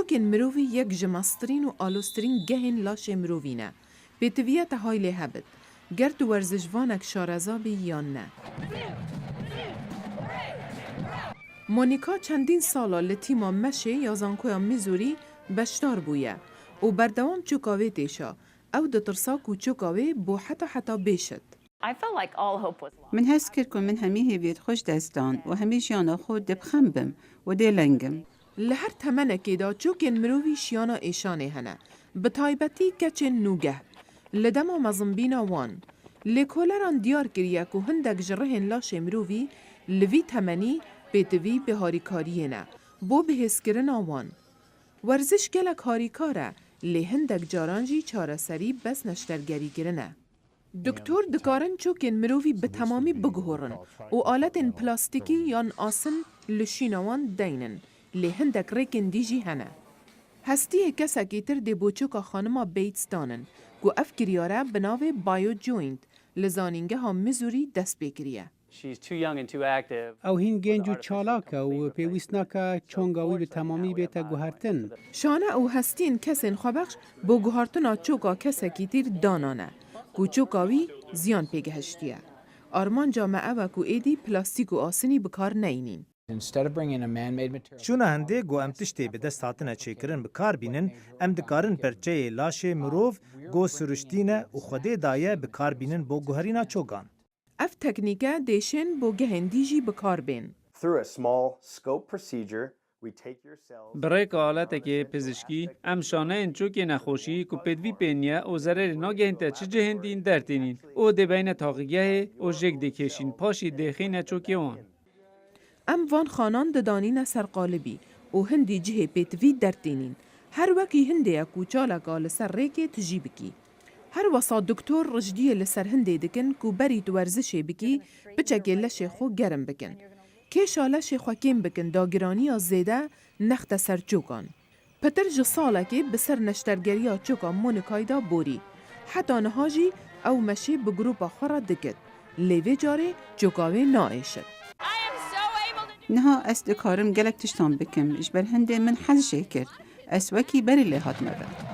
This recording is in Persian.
چوکن مروی یک جماسترین و آلوسترین گهن لاش مروینه. پیتویت هایله هبد. گرد ورزشوانک شارزابی یا نه. مونیکا چندین سالا لتیما مشه یا زانکویا میزوری بشتار بویه و بردوام چوکاوی تیشا او دترسا کو چوکاوی بو حتا بیشد. من هست کرد که من همی هیوید خوش دستان و همی جانا خود دبخم بم و دیلنگم. لهر تمنه که دا چوکن مروی شیانا ایشانه هنه. بطایبتی کچن نوگه. لدما مزنبینا وان. لکولران دیار کریه که هندک جرهن لاش مروی لوی تمنی پیتوی به هاریکاریه نه. بو به هسکرن آوان. ورزش گلک هاریکاره. لی هندک جارانجی چارەسەری بس نشترگری گرنه. دکتور دکارن چوکن مروی به تمامی بگهورن و آلتن پلاستیکی یان آسن لشینوان دینن. لی هندک ریکن دیجی هنه. هستی کسکی تر دی بوچوکا خانما بیتس دانن گو افکریاره بناوه بایو جوینت لزانینگه ها میزوری دست بکریه. او هین گنج و چالاکه و پیویست ناکه چونگاوی به تمامی بیتا گوهرتن. شانه او هستین کسین خوابخش با گوهرتنا چوکا کسکی تیر دانانه. گو چوکاوی زیان پیگهشتیه. آرمان جامعه و کو ایدی پلاستیک و آسنی بکار نینین. شونه هنده گو ام تشتی به دست هاتنه چیکرن بکار بینن ام دکارن پرچه لاش مروف گو سرشتینه و خوده دایه بکار بینن بو گوهرینا چوگان. اف تکنیکه دیشن بو گهندیجی بکار بین. برای که حالت که پزشکی ام شانه انچو که نخوشی که پدوی پینیه و ضرر ناگهین تا چه جهندین درتینین او ده بین تاقیگه او جگ دکشین پاشی دخین چو که وان. ام وان خانان ددانین سرقالبی و هندی جه پیتوی درتینین. هر وکی هنده اکو چالکا لسر ریکه تجیبکی. هر وصا دکتور رجدیه لسر هنده دکن کو بری تو ورزشه بکی بچگه لشه خو گرم بکن. کیشا لشه خو کم بکن داگرانی یا زیده نخت سر چوکان. پتر جساله که بسر نشترگری ها چوکان مونکایدا بوری. حتی نهاجی او مشی بگروپا خورا دکت. لیوه جاره چوکاوه نایشد. نها اس دکارم گلک تشتان بکم اجبر هنده من حزشه کرد. اس وکی بری لحات مبن.